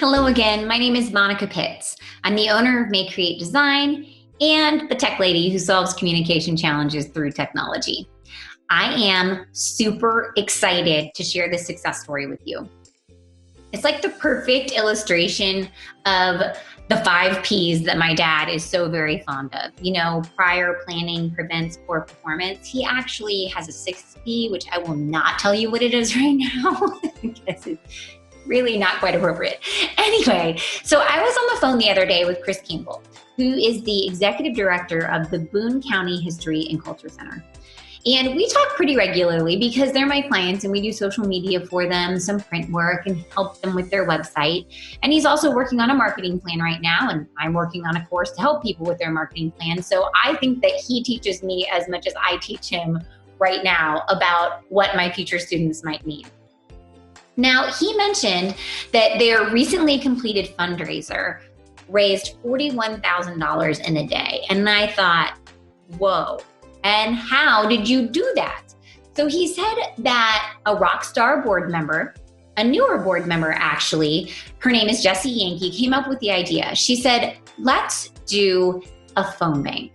Hello again. My name is Monica Pitts. I'm the owner of Make Create Design and the tech lady who solves communication challenges through technology. I am super excited to share this success story with you. It's like the perfect illustration of the 5 Ps that my dad is so very fond of. You know, prior planning prevents poor performance. He actually has a 6th P, which I will not tell you what it is right now because it's really not quite appropriate. Anyway, so I was on the phone the other day with Chris Campbell, who is the executive director of the Boone County History and Culture Center. And we talk pretty regularly because they're my clients and we do social media for them, some print work, and help them with their website. And he's also working on a marketing plan right now, and I'm working on a course to help people with their marketing plan. So I think that he teaches me as much as I teach him right now about what my future students might need. Now, he mentioned that their recently completed fundraiser raised $41,000 in a day. And I thought, whoa. And how did you do that? So he said that a rock star board member, a newer board member actually, her name is Jessie Yankee, came up with the idea. She said, let's do a phone bank.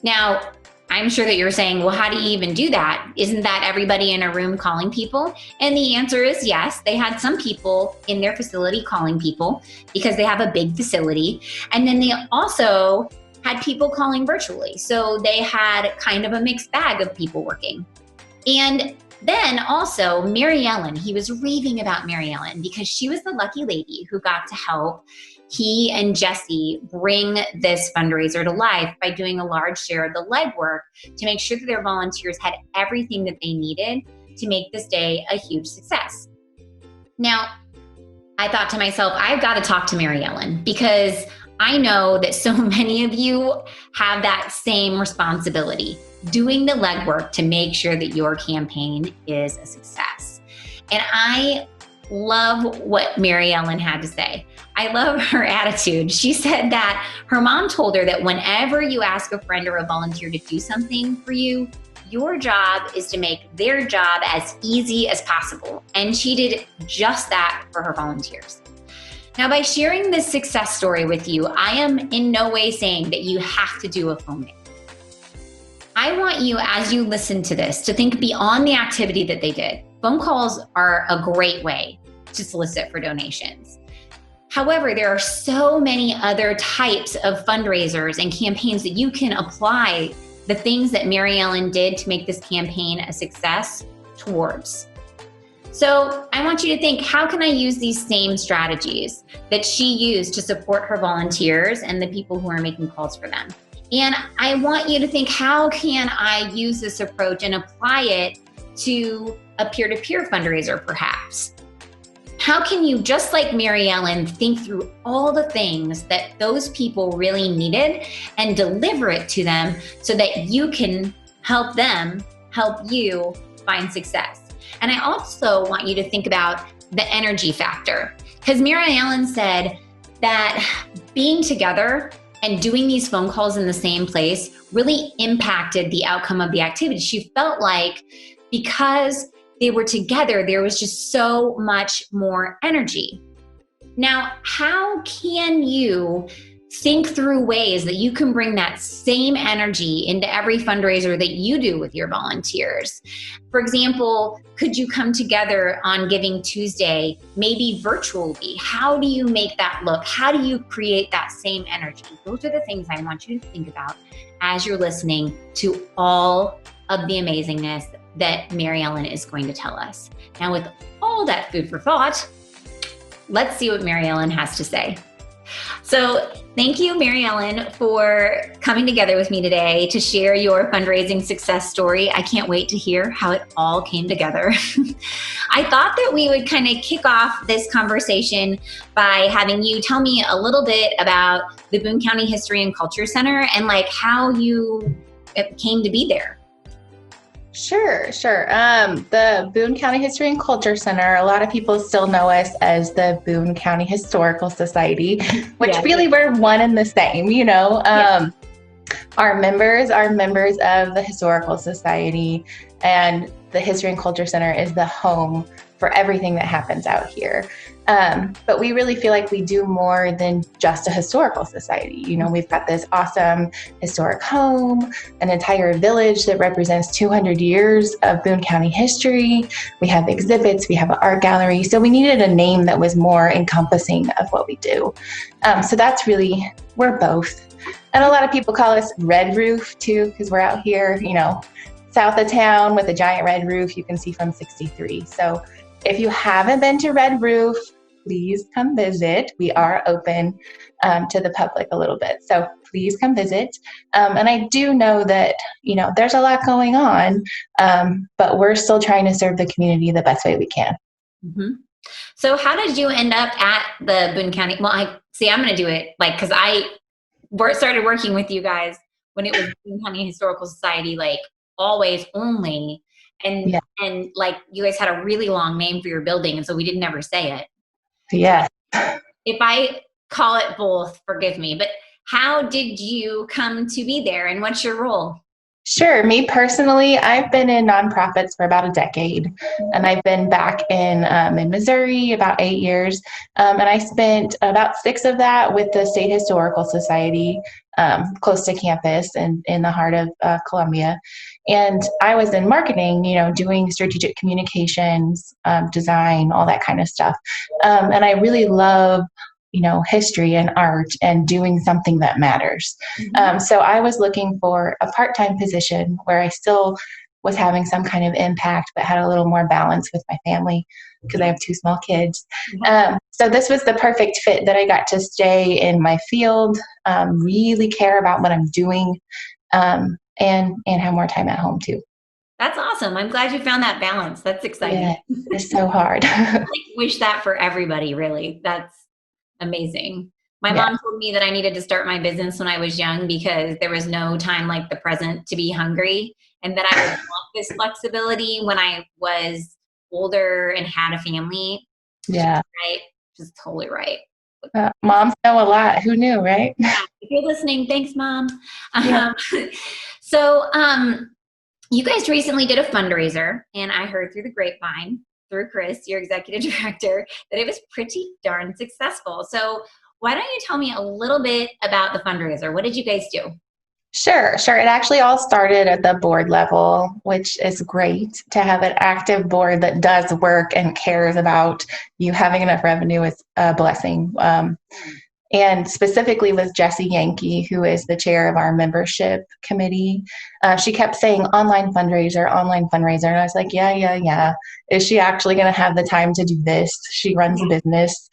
Now, I'm sure that you're saying, well, how do you even do that? Isn't that everybody in a room calling people? And the answer is yes. They had some people in their facility calling people because they have a big facility. And then they also had people calling virtually. So they had kind of a mixed bag of people working. And then also Mary Ellen, he was raving about Mary Ellen because she was the lucky lady who got to help he and Jessie bring this fundraiser to life by doing a large share of the legwork to make sure that their volunteers had everything that they needed to make this day a huge success. Now, I thought to myself, I've got to talk to Mary Ellen because I know that so many of you have that same responsibility, doing the legwork to make sure that your campaign is a success. And I love what Mary Ellen had to say. I love her attitude. She said that her mom told her that whenever you ask a friend or a volunteer to do something for you, your job is to make their job as easy as possible. And she did just that for her volunteers. Now, by sharing this success story with you, I am in no way saying that you have to do a phone bank. I want you, as you listen to this, to think beyond the activity that they did. Phone calls are a great way to solicit for donations. However, there are so many other types of fundraisers and campaigns that you can apply the things that Mary Ellen did to make this campaign a success towards. So I want you to think, how can I use these same strategies that she used to support her volunteers and the people who are making calls for them? And I want you to think, how can I use this approach and apply it to a peer-to-peer fundraiser, perhaps? How can you, just like Mary Ellen, think through all the things that those people really needed and deliver it to them so that you can help them help you find success? And I also want you to think about the energy factor, because Mary Ellen said that being together and doing these phone calls in the same place really impacted the outcome of the activity. She felt like because they were together, there was just so much more energy. Now, how can you think through ways that you can bring that same energy into every fundraiser that you do with your volunteers? For example, could you come together on Giving Tuesday, maybe virtually? How do you make that look? How do you create that same energy? Those are the things I want you to think about as you're listening to all of the amazingness that Mary Ellen is going to tell us. Now, with all that food for thought, let's see what Mary Ellen has to say. So thank you, Mary Ellen, for coming together with me today to share your fundraising success story. I can't wait to hear how it all came together. I thought that we would kind of kick off this conversation by having you tell me a little bit about the Boone County History and Culture Center and like how you came to be there. Sure. The Boone County History and Culture Center, a lot of people still know us as the Boone County Historical Society, which really we're one and the same, you know. Our members are members of the Historical Society, and the History and Culture Center is the home for everything that happens out here. But we really feel like we do more than just a historical society. You know, we've got this awesome historic home, an entire village that represents 200 years of Boone County history. We have exhibits, we have an art gallery. So we needed a name that was more encompassing of what we do. So that's really, we're both. And a lot of people call us Red Roof too, because we're out here, you know, south of town with a giant red roof you can see from 63. So if you haven't been to Red Roof, please come visit. We are open to the public a little bit. So please come visit. And I do know that, you know, there's a lot going on, but we're still trying to serve the community the best way we can. Mm-hmm. So how did you end up at the Boone County? Well, I'm going to do it like, because I started working with you guys when it was Boone County Historical Society, like always only. And like you guys had a really long name for your building. And so we didn't ever say it. Yeah. If I call it both, forgive me, but how did you come to be there and what's your role? Sure. Me personally, I've been in nonprofits for about a decade, and I've been back in Missouri about 8 years. And I spent about 6 of that with the State Historical Society, close to campus and in the heart of Columbia. And I was in marketing, you know, doing strategic communications, design, all that kind of stuff. And I really love, you know, history and art and doing something that matters. So I was looking for a part-time position where I still was having some kind of impact, but had a little more balance with my family because I have 2 small kids. So this was the perfect fit that I got to stay in my field, really care about what I'm doing, and have more time at home too. That's awesome. I'm glad you found that balance. That's exciting. Yeah, it's so hard. I wish that for everybody, really. That's amazing. My mom told me that I needed to start my business when I was young because there was no time like the present to be hungry, and that I would want this flexibility when I was older and had a family. Yeah. Right. Just totally right. Moms know a lot. Who knew, right? Yeah. If you're listening, thanks, Mom. So you guys recently did a fundraiser, and I heard through the grapevine, through Chris, your executive director, that it was pretty darn successful. So why don't you tell me a little bit about the fundraiser? What did you guys do? Sure. It actually all started at the board level, which is great to have an active board that does work and cares about you having enough revenue is a blessing. And specifically with Jessie Yankee, who is the chair of our membership committee. She kept saying online fundraiser. And I was like, yeah. Is she actually going to have the time to do this? She runs a business.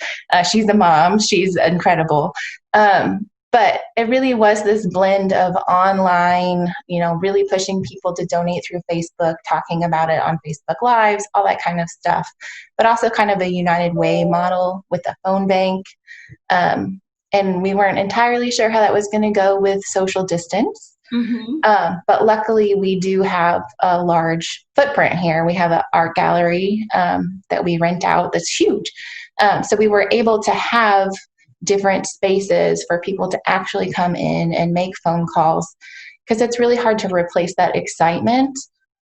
She's a mom. She's incredible. But it really was this blend of online, you know, really pushing people to donate through Facebook, talking about it on Facebook Lives, all that kind of stuff, but also kind of a United Way model with a phone bank. And we weren't entirely sure how that was going to go with social distance. But luckily, we do have a large footprint here. We have an art gallery that we rent out that's huge. So we were able to have different spaces for people to actually come in and make phone calls, because it's really hard to replace that excitement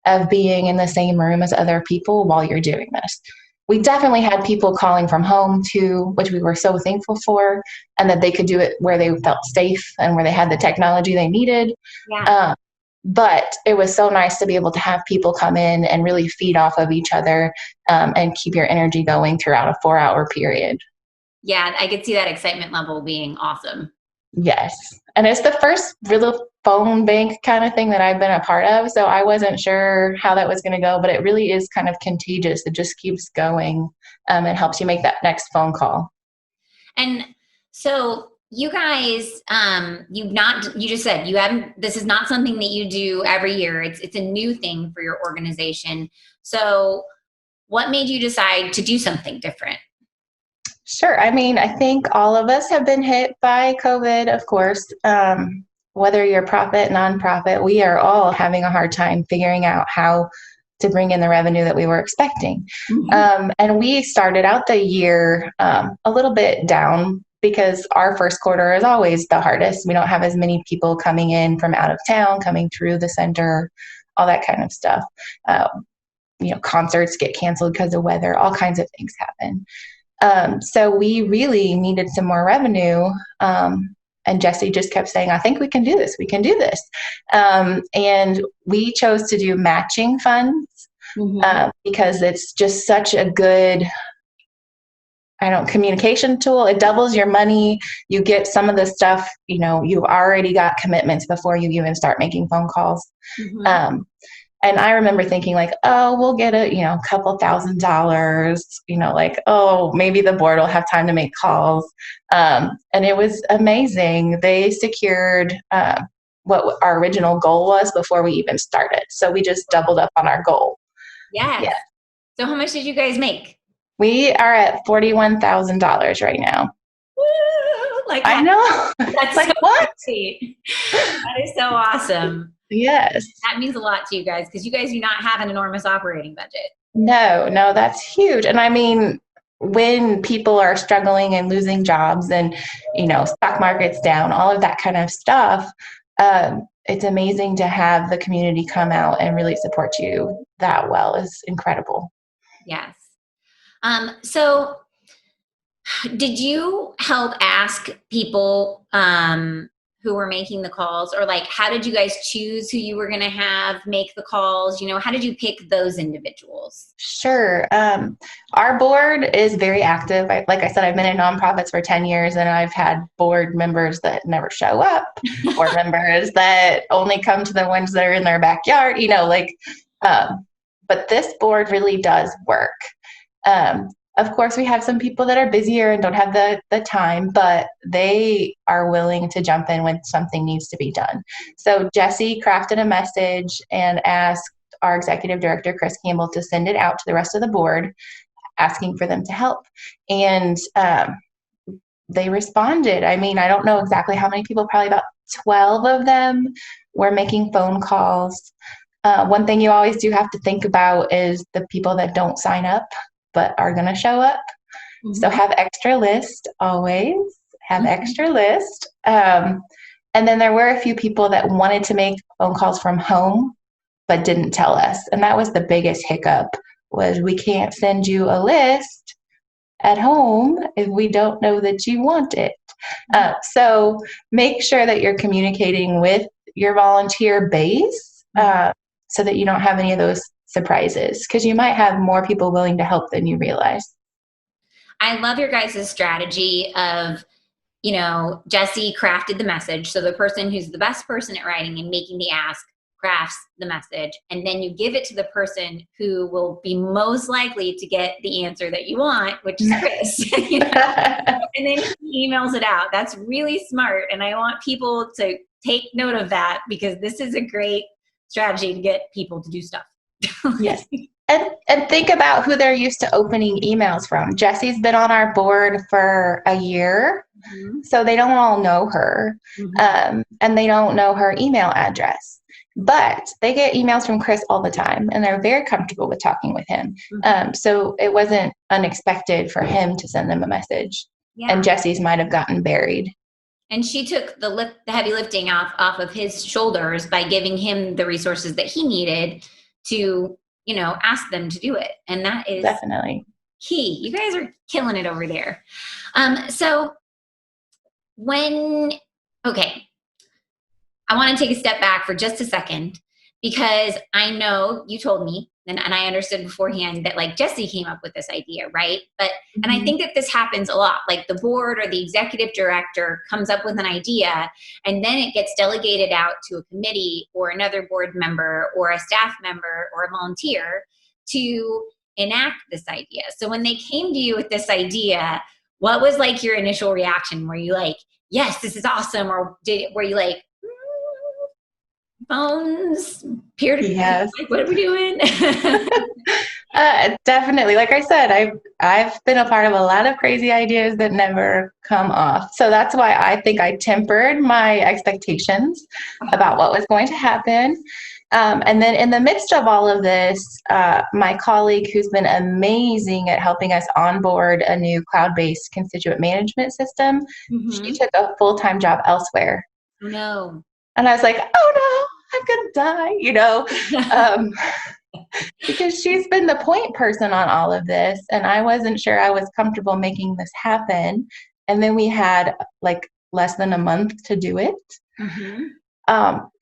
of being in the same room as other people while you're doing this. We definitely had people calling from home too, which we were so thankful for, and that they could do it where they felt safe and where they had the technology they needed. But it was so nice to be able to have people come in and really feed off of each other and keep your energy going throughout a 4-hour period. Yeah, I could see that excitement level being awesome. Yes. And it's the first real phone bank kind of thing that I've been a part of. So I wasn't sure how that was going to go, but it really is kind of contagious. It just keeps going and helps you make that next phone call. And so you guys, you just said you haven't, this is not something that you do every year. It's a new thing for your organization. So what made you decide to do something different? Sure. I mean, I think all of us have been hit by COVID, of course. Whether you're profit, nonprofit, we are all having a hard time figuring out how to bring in the revenue that we were expecting. And we started out the year a little bit down because our first quarter is always the hardest. We don't have as many people coming in from out of town, coming through the center, all that kind of stuff. Concerts get canceled because of weather, all kinds of things happen. So we really needed some more revenue. And Jesse just kept saying, I think we can do this. We can do this. And we chose to do matching funds because it's just such a good, communication tool. It doubles your money. You get some of the stuff, you've already got commitments before you even start making phone calls. And I remember thinking like, oh, we'll get a couple $1,000s, oh, maybe the board will have time to make calls. And it was amazing. They secured what our original goal was before we even started. So we just doubled up on our goal. Yes. Yeah. So how much did you guys make? We are at $41,000 right now. Woo! I know. That's like so what? Great. That is so awesome. Yes. That means a lot to you guys because you guys do not have an enormous operating budget. No, that's huge. And I mean, when people are struggling and losing jobs and, stock market's down, all of that kind of stuff, it's amazing to have the community come out and really support you that well is incredible. Yes. So did you help ask people who were making the calls, or like, how did you guys choose who you were going to have make the calls? How did you pick those individuals? Sure. Our board is very active. Like I said, I've been in nonprofits for 10 years and I've had board members that never show up, board members that only come to the ones that are in their backyard, but this board really does work. Of course, we have some people that are busier and don't have the time, but they are willing to jump in when something needs to be done. So Jesse crafted a message and asked our executive director, Chris Campbell, to send it out to the rest of the board, asking for them to help. And they responded. I mean, I don't know exactly how many people, probably about 12 of them were making phone calls. One thing you always do have to think about is the people that don't sign up but are going to show up. So have extra list, always have extra list. And then there were a few people that wanted to make phone calls from home but didn't tell us. And that was the biggest hiccup, was we can't send you a list at home if we don't know that you want it. So make sure that you're communicating with your volunteer base so that you don't have any of those surprises, because you might have more people willing to help than you realize. I love your guys' strategy of, Jesse crafted the message. So the person who's the best person at writing and making the ask crafts the message, and then you give it to the person who will be most likely to get the answer that you want, which is Chris. And then he emails it out. That's really smart. And I want people to take note of that, because this is a great strategy to get people to do stuff. Yes. And think about who they're used to opening emails from. Jesse's been on our board for a year, so they don't all know her, and they don't know her email address. But they get emails from Chris all the time, and they're very comfortable with talking with him. So it wasn't unexpected for him to send them a message. Yeah. And Jesse's might have gotten buried. And she took the heavy lifting off of his shoulders by giving him the resources that he needed to, ask them to do it. And that is definitely key. You guys are killing it over there. So I want to take a step back for just a second, because I know you told me, and I understood beforehand that like Jesse came up with this idea, right? But, and I think that this happens a lot, like the board or the executive director comes up with an idea and then it gets delegated out to a committee or another board member or a staff member or a volunteer to enact this idea. So when they came to you with this idea, what was like your initial reaction? Were you like, yes, this is awesome? Or were you like, phones, peer-to-peer, yes. Like, what are we doing? Definitely. Like I said, I've been a part of a lot of crazy ideas that never come off. So that's why I think I tempered my expectations about what was going to happen. And then in the midst of all of this, my colleague, who's been amazing at helping us onboard a new cloud-based constituent management system, she took a full-time job elsewhere. No. And I was like, oh no, I'm going to die, because she's been the point person on all of this, and I wasn't sure I was comfortable making this happen. And then we had like less than a month to do it. Mm-hmm.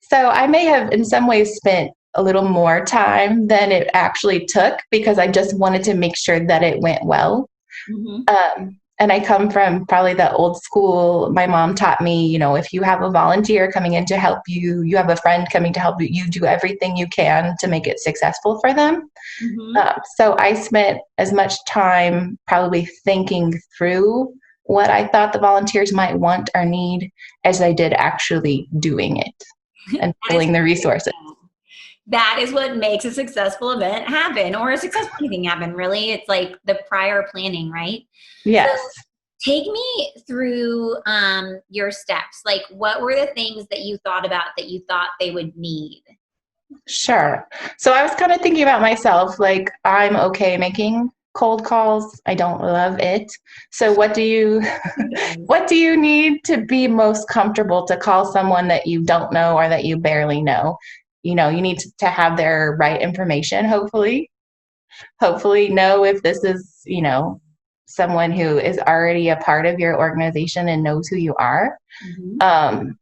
So I may have in some ways spent a little more time than it actually took because I just wanted to make sure that it went well. Mm-hmm. And I come from probably the old school. My mom taught me, you know, if you have a volunteer coming in to help you, you have a friend coming to help you, you do everything you can to make it successful for them. Mm-hmm. So I spent as much time probably thinking through what I thought the volunteers might want or need as I did actually doing it and That is pulling the resources. that is what makes a successful event happen, or a successful anything happen, really. It's like the prior planning, right? So Yes. take me through your steps. Like, what were the things that you thought about that you thought they would need? Sure. So I was kind of thinking about myself, like I'm okay making cold calls. I don't love it. So what do you need to be most comfortable to call someone that you don't know or that you barely know? You know, you need to have their right information, hopefully. Hopefully know if this is, you know, someone who is already a part of your organization and knows who you are. Mm-hmm. Um,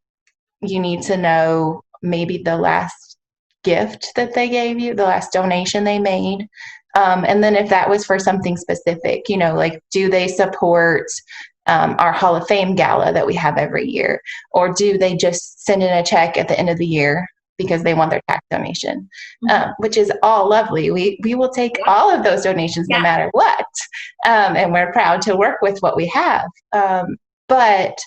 you need to know maybe the last gift that they gave you, the last donation they made. And then if that was for something specific, you know, like do they support our Hall of Fame gala that we have every year? Or do they just send in a check at the end of the year because they want their tax donation, Mm-hmm. which is all lovely. We will take Yeah. all of those donations no Yeah. matter what. And we're proud to work with what we have. But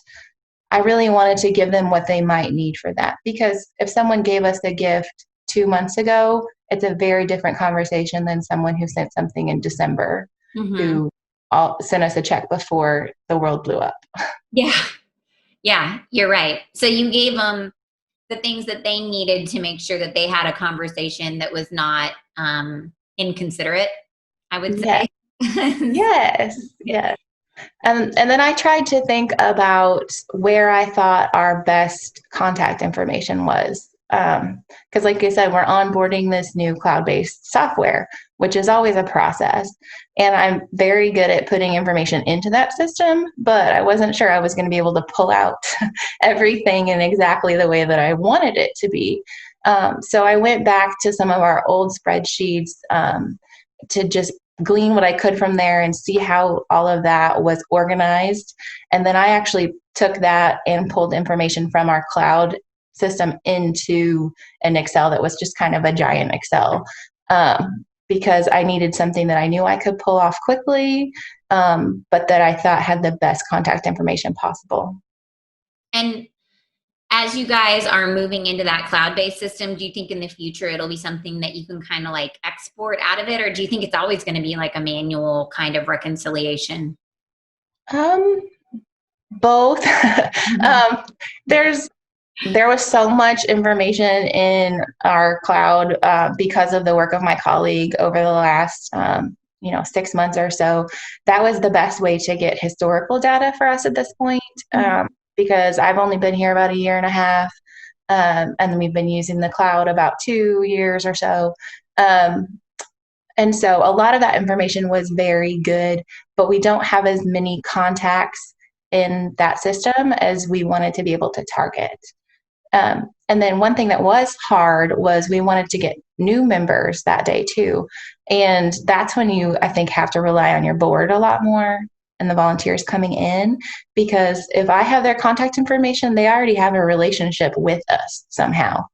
I really wanted to give them what they might need for that. Because if someone gave us a gift 2 months ago, it's a very different conversation than someone who sent something in December Mm-hmm. who sent us a check before the world blew up. Yeah. Yeah, you're right. So you gave them the things that they needed to make sure that they had a conversation that was not inconsiderate, I would Yes, say. yes, yes. And then I tried to think about where I thought our best contact information was. Because, like I said, we're onboarding this new cloud based software, which is always a process. And I'm very good at putting information into that system, but I wasn't sure I was going to be able to pull out everything in exactly the way that I wanted it to be. So I went back to some of our old spreadsheets to just glean what I could from there and see how all of that was organized. And then I actually took that and pulled information from our cloud system into an Excel that was just kind of a giant Excel, because I needed something that I knew I could pull off quickly, but that I thought had the best contact information possible. And as you guys are moving into that cloud-based system, do you think in the future it'll be something that you can kind of like export out of it? Or do you think it's always going to be like a manual kind of reconciliation? Um, Both. Mm-hmm. um, there was so much information in our cloud because of the work of my colleague over the last 6 months or so. That was the best way to get historical data for us at this point, because I've only been here about a year and a half, and we've been using the cloud about 2 years or so. And so a lot of that information was very good, but we don't have as many contacts in that system as we wanted to be able to target. And then one thing that was hard was we wanted to get new members that day too. And that's when you, I think, have to rely on your board a lot more and the volunteers coming in, because if I have their contact information, they already have a relationship with us somehow.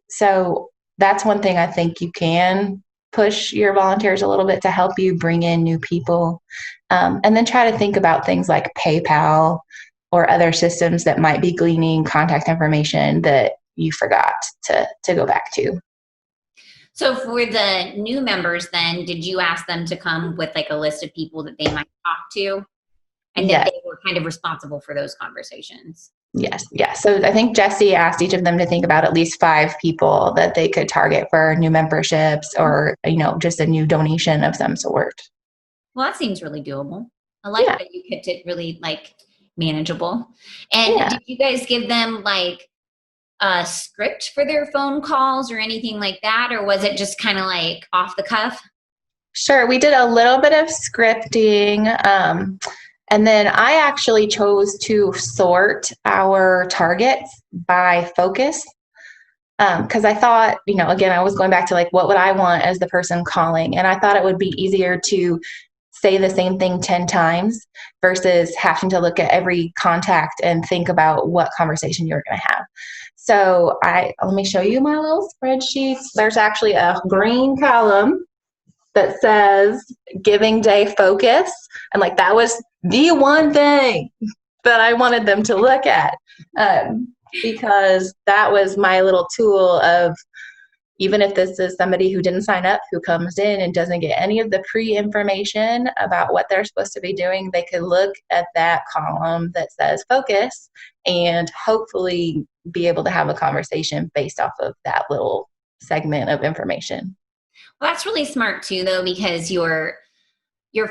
So that's one thing I think you can push your volunteers a little bit to help you bring in new people. And then try to think about things like PayPal or other systems that might be gleaning contact information that you forgot to go back to. So for the new members, then, did you ask them to come with like a list of people that they might talk to, and that Yes, they were kind of responsible for those conversations? yes, yes. So I think Jesse asked each of them to think about at least 5 people that they could target for new memberships or, just a new donation of some sort. Well, that seems really doable. I like Yeah, that you kept it really like manageable. And yeah. did you guys give them like a script for their phone calls or anything like that? Or was it just kind of like off the cuff? Sure, we did a little bit of scripting. And then I actually chose to sort our targets by focus. Because I thought, again, I was going back to like, what would I want as the person calling? And I thought it would be easier to say the same thing 10 times versus having to look at every contact and think about what conversation you're going to have. So let me show you my little spreadsheets. There's actually a green column that says giving day focus. And like, that was the one thing that I wanted them to look at. Because that was my little tool of, even if this is somebody who didn't sign up, who comes in and doesn't get any of the pre-information about what they're supposed to be doing, they could look at that column that says focus and hopefully be able to have a conversation based off of that little segment of information. Well, that's really smart too, though, because your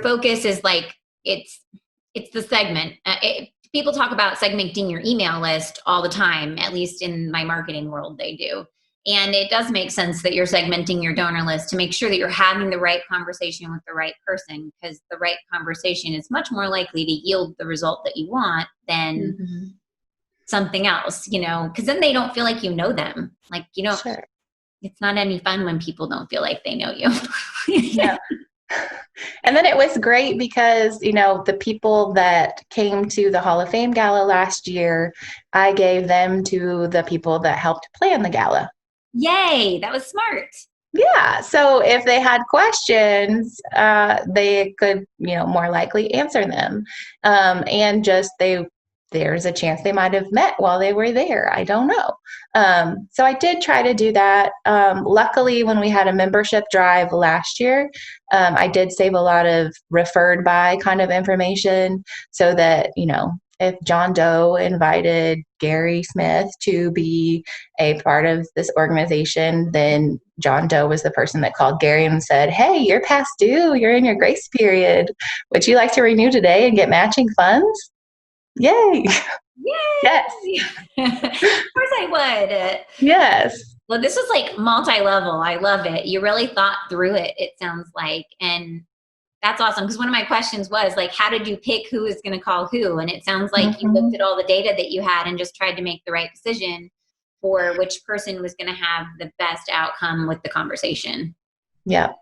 focus is like, it's the segment. People talk about segmenting your email list all the time, at least in my marketing world, they do. And it does make sense that you're segmenting your donor list to make sure that you're having the right conversation with the right person, because the right conversation is much more likely to yield the result that you want than something else, because then they don't feel like you know them. Like, Sure. It's not any fun when people don't feel like they know you. Yeah. And then it was great because, the people that came to the Hall of Fame Gala last year, I gave them to the people that helped plan the gala. Yay, that was smart. Yeah. So if they had questions, they could, more likely answer them. And just there's a chance they might have met while they were there. I don't know. So I did try to do that. Luckily, when we had a membership drive last year, I did save a lot of referred by kind of information so that, if John Doe invited Gary Smith to be a part of this organization, then John Doe was the person that called Gary and said, "Hey, you're past due. You're in your grace period. Would you like to renew today and get matching funds?" Yay. Yay. Yes. Of course I would. Yes. Well, this was like multi-level. I love it. You really thought through it, it sounds like. And that's awesome, because one of my questions was like, how did you pick who is going to call who? And it sounds like you looked at all the data that you had and just tried to make the right decision for which person was going to have the best outcome with the conversation. Yeah.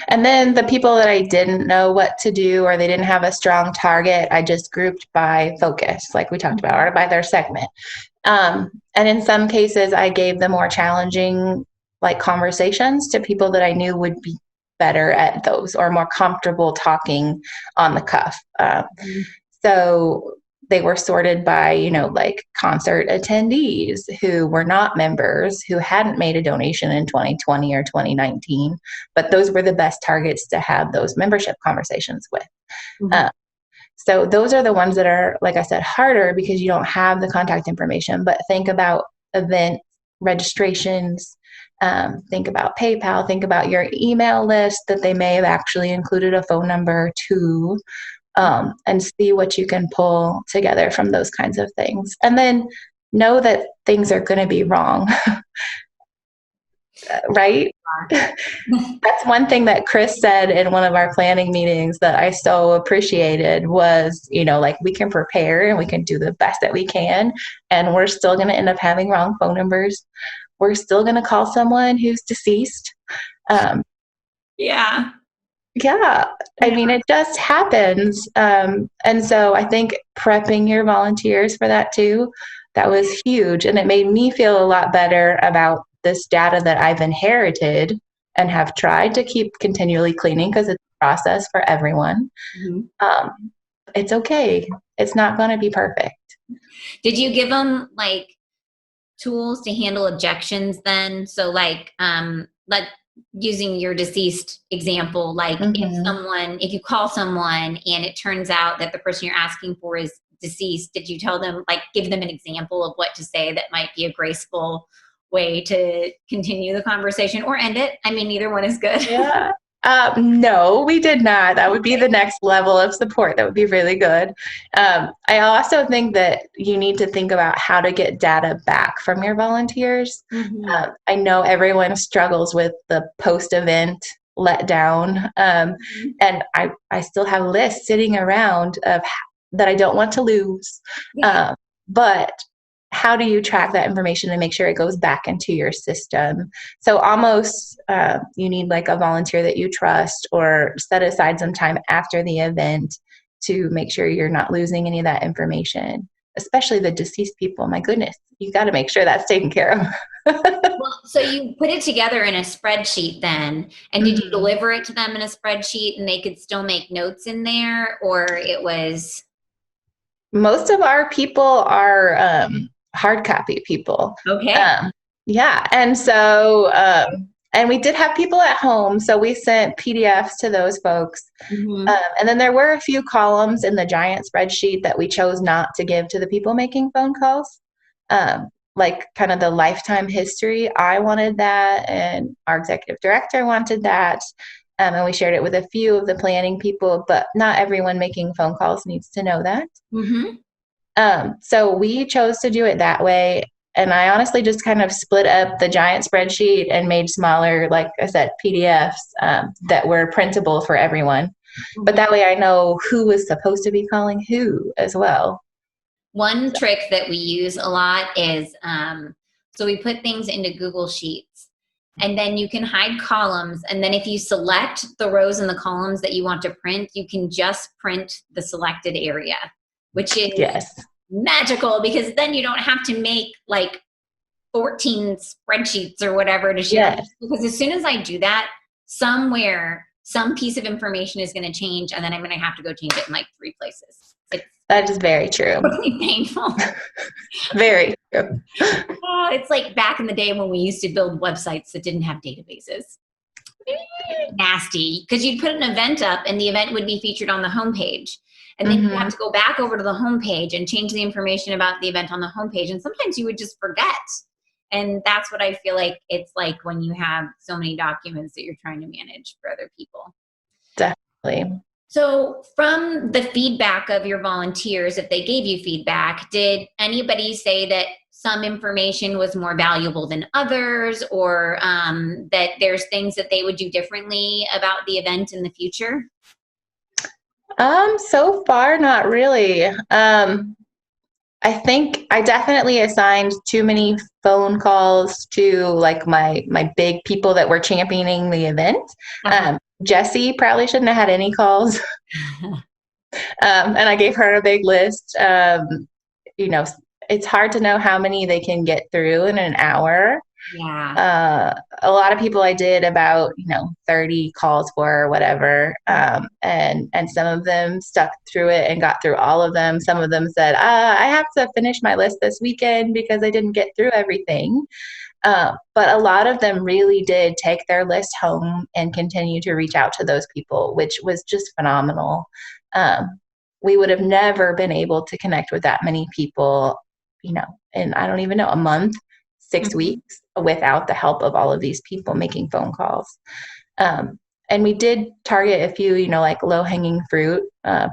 And then the people that I didn't know what to do or they didn't have a strong target, I just grouped by focus, like we talked about, or by their segment. And in some cases, I gave the more challenging conversations to people that I knew would be better at those or more comfortable talking on the cuff. So they were sorted by, concert attendees who were not members, who hadn't made a donation in 2020 or 2019, but those were the best targets to have those membership conversations with. So those are the ones that are, like I said, harder because you don't have the contact information, but think about event registrations, think about PayPal, think about your email list that they may have actually included a phone number to, and see what you can pull together from those kinds of things. And then know that things are going to be wrong. Right? That's one thing that Chris said in one of our planning meetings that I so appreciated was, we can prepare and we can do the best that we can, and we're still going to end up having wrong phone numbers. We're still going to call someone who's deceased. Yeah. I mean, it just happens. And so I think prepping your volunteers for that too, that was huge. And it made me feel a lot better about this data that I've inherited and have tried to keep continually cleaning because it's a process for everyone. It's okay. It's not going to be perfect. Did you give them tools to handle objections then? So using your deceased example, if you call someone and it turns out that the person you're asking for is deceased, did you tell them, give them an example of what to say that might be a graceful way to continue the conversation or end it? I mean, either one is good. Yeah. No, we did not. That would be the next level of support. That would be really good. I also think that you need to think about how to get data back from your volunteers. Mm-hmm. I know everyone struggles with the post-event letdown, and I still have lists sitting around that I don't want to lose. Yeah. But how do you track that information and make sure it goes back into your system? So almost you need like a volunteer that you trust, or set aside some time after the event to make sure you're not losing any of that information, especially the deceased people. My goodness, you got to make sure that's taken care of. Well, so you put it together in a spreadsheet then, and did you Mhm. deliver it to them in a spreadsheet and they could still make notes in there, or it was Most of our people are hard copy people. okay? Um, yeah. And so, and we did have people at home. So we sent PDFs to those folks. Mm-hmm. And then there were a few columns in the giant spreadsheet that we chose not to give to the people making phone calls. Like kind of the lifetime history. I wanted that, and our executive director wanted that. And we shared it with a few of the planning people, but not everyone making phone calls needs to know that. Mm-hmm. So we chose to do it that way. And I honestly just kind of split up the giant spreadsheet and made smaller, like I said, PDFs that were printable for everyone. But that way I know who was supposed to be calling who as well. One So, trick that we use a lot is so we put things into Google Sheets, and then you can hide columns. And then if you select the rows and the columns that you want to print, you can just print the selected area, which is yes. magical, because then you don't have to make like 14 spreadsheets or whatever to share. Yes. Because as soon as I do that, somewhere, some piece of information is going to change, and then I'm going to have to go change it in like 3 places. It's That is very true. really painful. Very true. Oh, it's like back in the day when we used to build websites that didn't have databases. Nasty, because you'd put an event up and the event would be featured on the homepage. And then you have to go back over to the homepage and change the information about the event on the homepage. And sometimes you would just forget. And that's what I feel like it's like when you have so many documents that you're trying to manage for other people. Definitely. So, from the feedback of your volunteers, if they gave you feedback, did anybody say that some information was more valuable than others, or that there's things that they would do differently about the event in the future? So far, not really. I think I definitely assigned too many phone calls to like my big people that were championing the event. Jessie probably shouldn't have had any calls. And I gave her a big list. You know, it's hard to know how many they can get through in an hour. Yeah. A lot of people I did about 30 calls for or whatever, and some of them stuck through it and got through all of them. Some of them said, I have to finish my list this weekend because I didn't get through everything. But a lot of them really did take their list home and continue to reach out to those people, which was just phenomenal. We would have never been able to connect with that many people, in I don't even know, a month, 6 weeks, without the help of all of these people making phone calls. And we did target a few, like low hanging fruit,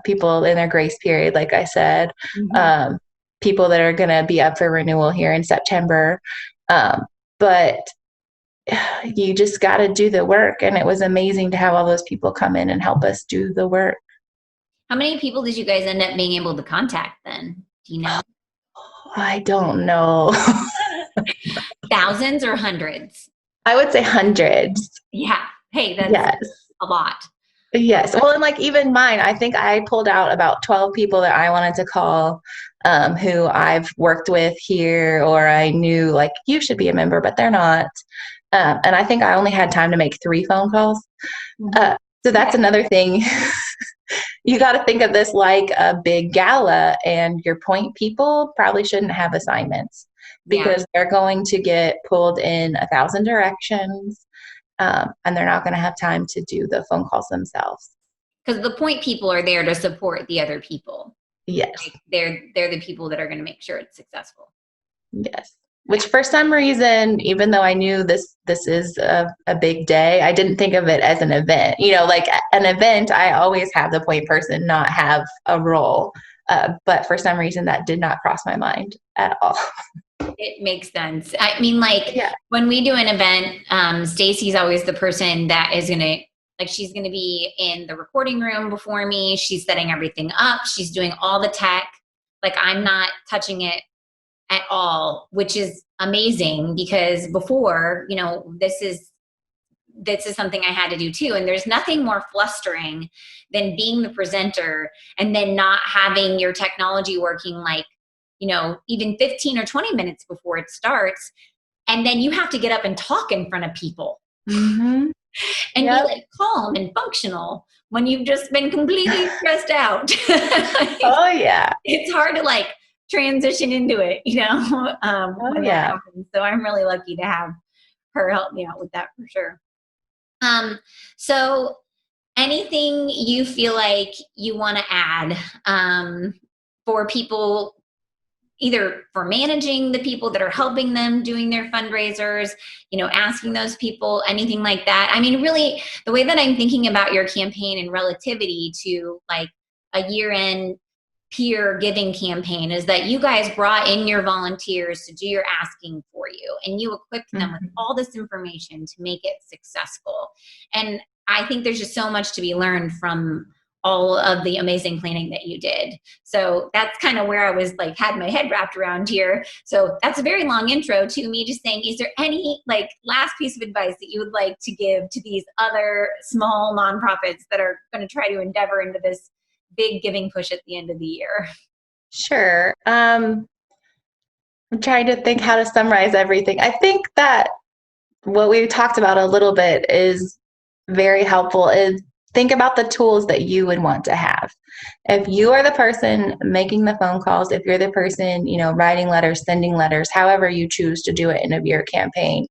people in their grace period, like I said, people that are going to be up for renewal here in September. But you just got to do the work. And it was amazing to have all those people come in and help us do the work. How many people did you guys end up being able to contact then? Do you know? I don't know. Thousands or hundreds? I would say hundreds. Yeah. Hey, that's Yes. a lot. Yes. Well, and like even mine, I think I pulled out about 12 people that I wanted to call, who I've worked with here, or I knew like you should be a member, but they're not. And I think I only had time to make 3 phone calls. So that's another thing. You got to think of this like a big gala, and your point people probably shouldn't have assignments because they're going to get pulled in 1,000 directions, and they're not going to have time to do the phone calls themselves. Because the point people are there to support the other people. Yes. Like they're the people that are going to make sure it's successful. Yes. which for some reason, even though I knew this is a big day, I didn't think of it as an event. Like an event, I always have the point person not have a role. But for some reason, that did not cross my mind at all. It makes sense. I mean, like Yeah. when we do an event, Stacy's always the person that is going to, like, she's going to be in the recording room before me. She's setting everything up. She's doing all the tech. Like, I'm not touching it at all, which is amazing because before, this is something I had to do too. And there's nothing more flustering than being the presenter and then not having your technology working, like, even 15 or 20 minutes before it starts. And then you have to get up and talk in front of people and be like calm and functional when you've just been completely stressed out. Oh yeah. It's hard to like transition into it, when that happens. So I'm really lucky to have her help me out with that for sure. So anything you feel like you want to add for people, either for managing the people that are helping them doing their fundraisers, asking those people, anything like that? I mean, really, the way that I'm thinking about your campaign in relativity to like a year-end peer giving campaign is that you guys brought in your volunteers to do your asking for you, and you equipped them with all this information to make it successful. And I think there's just so much to be learned from all of the amazing planning that you did. So that's kind of where I was like, had my head wrapped around here. So that's a very long intro to me just saying, is there any like last piece of advice that you would like to give to these other small nonprofits that are going to try to endeavor into this big giving push at the end of the year? Sure. I'm trying to think how to summarize everything. I think that what we talked about a little bit is very helpful is think about the tools that you would want to have. If you are the person making the phone calls, if you're the person, writing letters, sending letters, however you choose to do it in a beer campaign,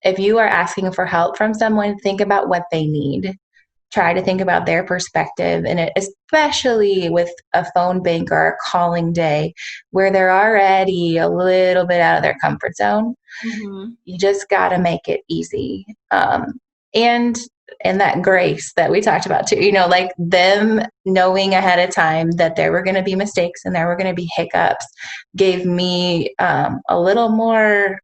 if you are asking for help from someone, think about what they need. Try to think about their perspective, and especially with a phone bank or a calling day where they're already a little bit out of their comfort zone. You just got to make it easy. And that grace that we talked about too, like them knowing ahead of time that there were going to be mistakes and there were going to be hiccups gave me a little more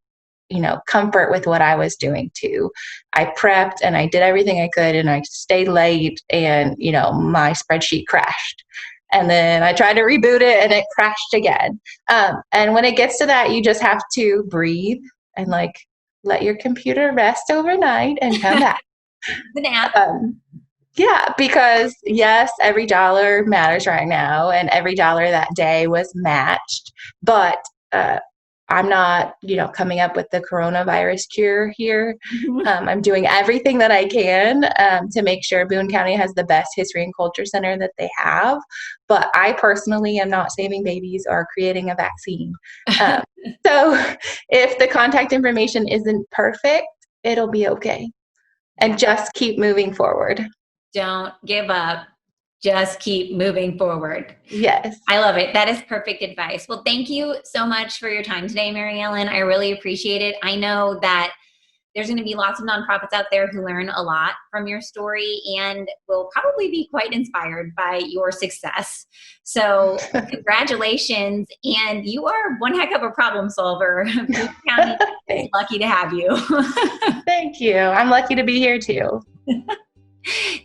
comfort with what I was doing too. I prepped and I did everything I could, and I stayed late, and my spreadsheet crashed. And then I tried to reboot it and it crashed again. And when it gets to that, you just have to breathe and like let your computer rest overnight and come back. Yeah, because yes, every dollar matters right now, and every dollar that day was matched. But I'm not, coming up with the coronavirus cure here. I'm doing everything that I can to make sure Boone County has the best history and culture center that they have. But I personally am not saving babies or creating a vaccine. So if the contact information isn't perfect, it'll be okay. And just keep moving forward. Don't give up. Just keep moving forward. Yes. I love it. That is perfect advice. Well, thank you so much for your time today, Mary Ellen. I really appreciate it. I know that there's going to be lots of nonprofits out there who learn a lot from your story and will probably be quite inspired by your success. So congratulations. And you are one heck of a problem solver. Boone County is lucky to have you. Thank you. I'm lucky to be here too.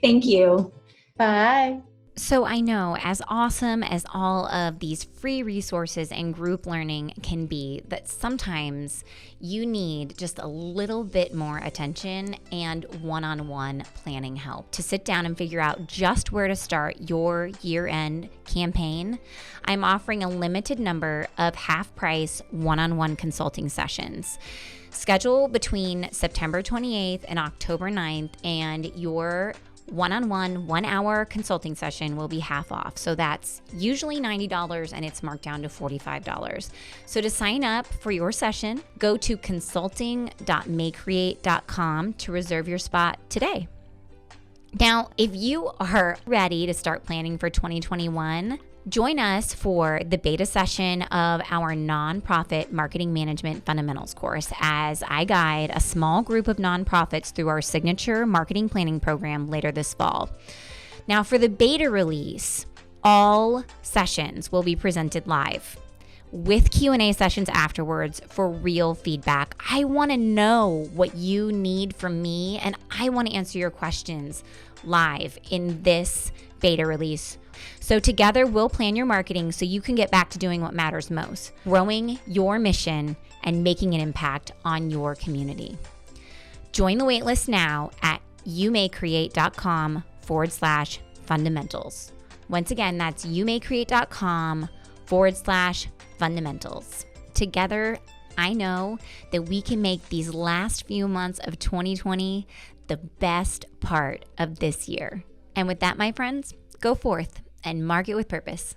Thank you. Bye. So I know, as awesome as all of these free resources and group learning can be, that sometimes you need just a little bit more attention and one-on-one planning help to sit down and figure out just where to start your year-end campaign. I'm offering a limited number of half-price one-on-one consulting sessions. Schedule between September 28th and October 9th, and your one-on-one 1-hour consulting session will be half off. So that's usually $90 and it's marked down to $45. So to sign up for your session, go to consulting.maycreate.com to reserve your spot today. Now, if you are ready to start planning for 2021, Join us for the beta session of our Nonprofit Marketing Management Fundamentals course as I guide a small group of nonprofits through our signature marketing planning program later this fall. Now, for the beta release, all sessions will be presented live with Q&A sessions afterwards for real feedback. I want to know what you need from me, and I want to answer your questions live in this beta release. So together we'll plan your marketing so you can get back to doing what matters most, growing your mission and making an impact on your community. Join the waitlist now at youmaycreate.com/fundamentals. Once again, that's youmaycreate.com/fundamentals. Together, I know that we can make these last few months of 2020 the best part of this year. And with that, my friends, go forth and market with purpose.